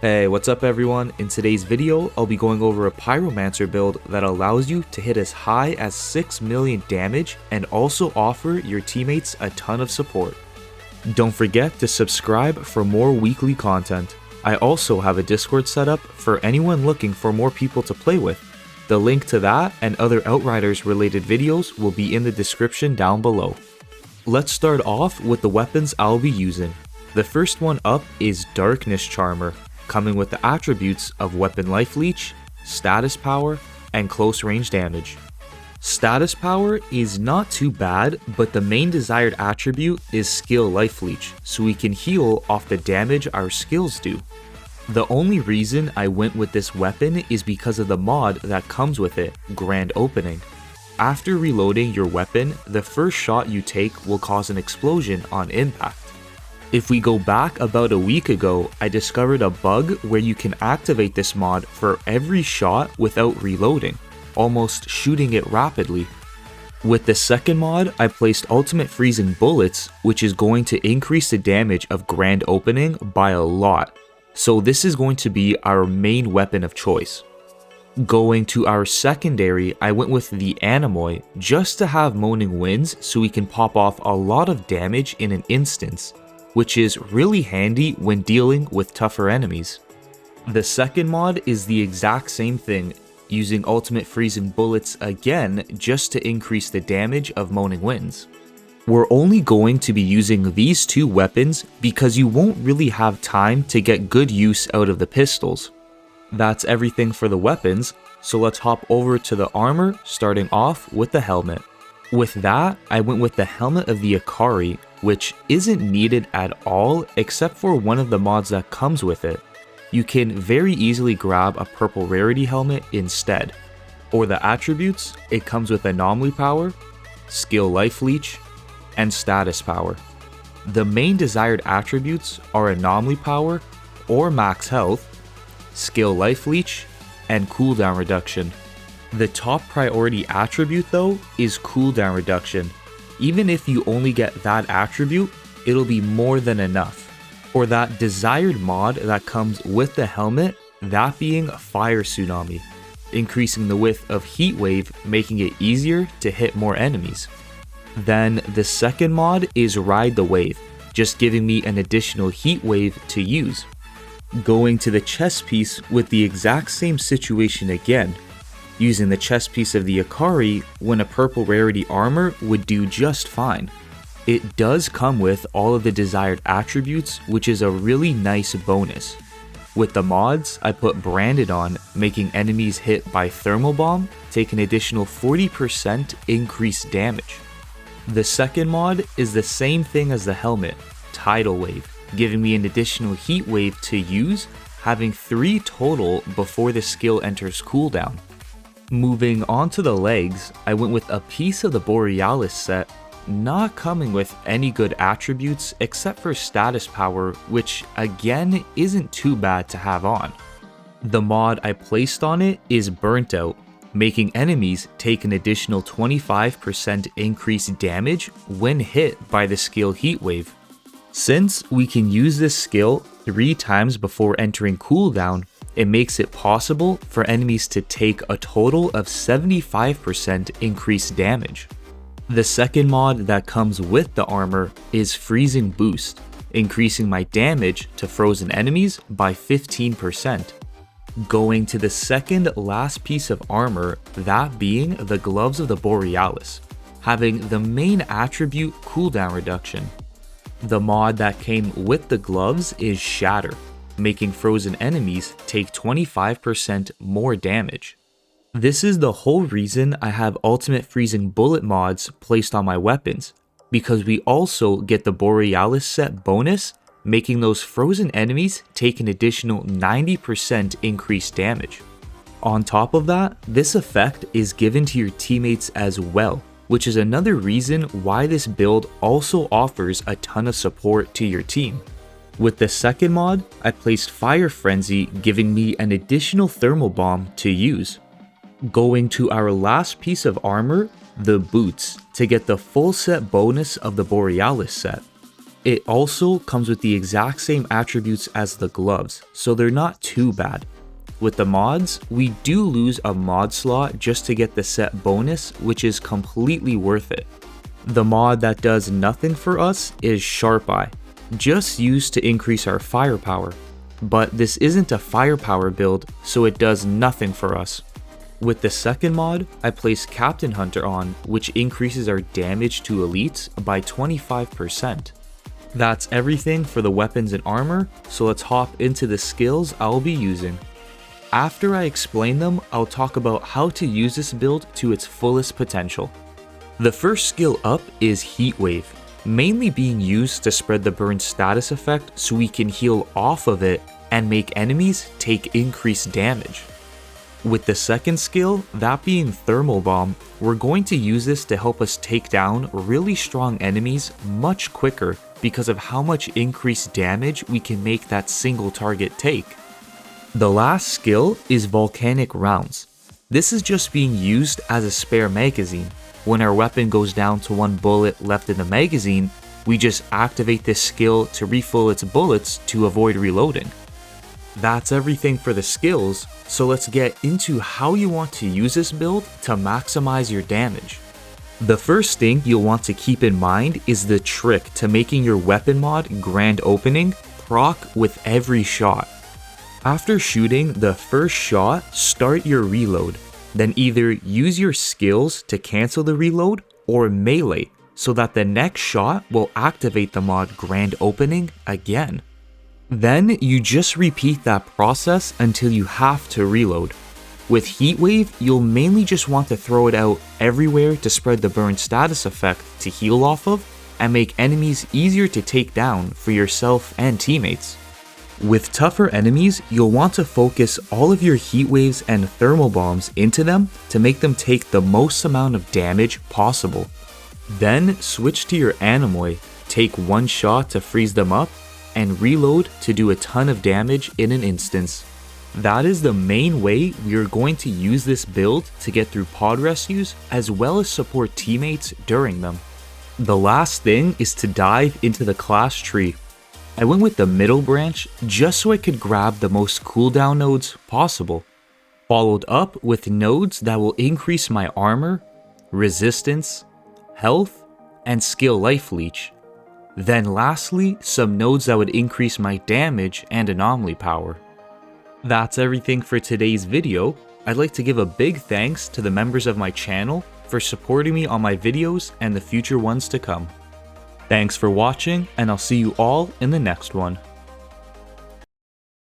Hey, what's up everyone? In today's video, I'll be going over a Pyromancer build that allows you to hit as high as 6 million damage and also offer your teammates a ton of support. Don't forget to subscribe for more weekly content. I also have a Discord set up for anyone looking for more people to play with. The link to that and other Outriders related videos will be in the description down below. Let's start off with the weapons I'll be using. The first one up is Darkness Charmer, coming with the attributes of Weapon Life Leech, Status Power, and Close Range Damage. Status Power is not too bad, but the main desired attribute is Skill Life Leech, so we can heal off the damage our skills do. The only reason I went with this weapon is because of the mod that comes with it, Grand Opening. After reloading your weapon, the first shot you take will cause an explosion on impact. If we go back about a week ago, I discovered a bug where you can activate this mod for every shot without reloading, almost shooting it rapidly. With the second mod, I placed Ultimate Freezing Bullets, which is going to increase the damage of Grand Opening by a lot, so this is going to be our main weapon of choice. Going to our secondary, I went with the Anemoy just to have Moaning Winds so we can pop off a lot of damage in an instance, which is really handy when dealing with tougher enemies. The second mod is the exact same thing, using Ultimate Freezing Bullets again just to increase the damage of Moaning Winds. We're only going to be using these two weapons because you won't really have time to get good use out of the pistols. That's everything for the weapons, so let's hop over to the armor, starting off with the helmet. With that, I went with the Helmet of the Ikari, which isn't needed at all except for one of the mods that comes with it. You can very easily grab a purple rarity helmet instead. For the attributes, it comes with Anomaly Power, Skill Life Leech, and Status Power. The main desired attributes are Anomaly Power or Max Health, Skill Life Leech, and Cooldown Reduction. The top priority attribute though is Cooldown Reduction. Even if you only get that attribute, it'll be more than enough. Or that desired mod that comes with the helmet, that being Fire Tsunami, increasing the width of Heat Wave, making it easier to hit more enemies. Then the second mod is Ride the Wave, just giving me an additional Heat Wave to use. Going to the chest piece with the exact same situation again, using the chest piece of the Ikari when a purple rarity armor would do just fine. It does come with all of the desired attributes, which is a really nice bonus. With the mods, I put Branded on, making enemies hit by Thermal Bomb take an additional 40% increased damage. The second mod is the same thing as the helmet, Tidal Wave, giving me an additional Heat Wave to use, having 3 total before the skill enters cooldown. Moving on to the legs, I went with a piece of the Borealis set, not coming with any good attributes except for Status Power, which again isn't too bad to have on. The mod I placed on it is Burnt Out, making enemies take an additional 25% increased damage when hit by the skill Heat Wave. Since we can use this skill 3 times before entering cooldown, it makes it possible for enemies to take a total of 75% increased damage. The second mod that comes with the armor is Freezing Boost, increasing my damage to frozen enemies by 15%. Going to the second last piece of armor, that being the Gloves of the Borealis, having the main attribute Cooldown Reduction. The mod that came with the gloves is Shatter, making frozen enemies take 25% more damage. This is the whole reason I have Ultimate Freezing Bullet mods placed on my weapons, because we also get the Borealis set bonus, making those frozen enemies take an additional 90% increased damage. On top of that, this effect is given to your teammates as well, which is another reason why this build also offers a ton of support to your team. With the second mod, I placed Fire Frenzy, giving me an additional Thermal Bomb to use. Going to our last piece of armor, the Boots, to get the full set bonus of the Borealis set. It also comes with the exact same attributes as the gloves, so they're not too bad. With the mods, we do lose a mod slot just to get the set bonus, which is completely worth it. The mod that does nothing for us is Sharp Eye, just used to increase our firepower. But this isn't a firepower build, so it does nothing for us. With the second mod, I place Captain Hunter on, which increases our damage to elites by 25%. That's everything for the weapons and armor, so let's hop into the skills I'll be using. After I explain them, I'll talk about how to use this build to its fullest potential. The first skill up is Heat Wave, mainly being used to spread the burn status effect so we can heal off of it and make enemies take increased damage. With the second skill, that being Thermal Bomb, we're going to use this to help us take down really strong enemies much quicker because of how much increased damage we can make that single target take. The last skill is Volcanic Rounds. This is just being used as a spare magazine. When our weapon goes down to one bullet left in the magazine, we just activate this skill to refill its bullets to avoid reloading. That's everything for the skills, so let's get into how you want to use this build to maximize your damage. The first thing you'll want to keep in mind is the trick to making your weapon mod Grand Opening proc with every shot. After shooting the first shot, start your reload, then either use your skills to cancel the reload or melee so that the next shot will activate the mod Grand Opening again. Then you just repeat that process until you have to reload. With Heat Wave, you'll mainly just want to throw it out everywhere to spread the burn status effect to heal off of and make enemies easier to take down for yourself and teammates. With tougher enemies, you'll want to focus all of your Heat Waves and Thermal Bombs into them to make them take the most amount of damage possible. Then switch to your Anemoy, take one shot to freeze them up, and reload to do a ton of damage in an instance. That is the main way we are going to use this build to get through pod rescues as well as support teammates during them. The last thing is to dive into the class tree. I went with the middle branch just so I could grab the most cooldown nodes possible, followed up with nodes that will increase my armor, resistance, health, and skill life leech. Then lastly, some nodes that would increase my damage and anomaly power. That's everything for today's video. I'd like to give a big thanks to the members of my channel for supporting me on my videos and the future ones to come. Thanks for watching, and I'll see you all in the next one.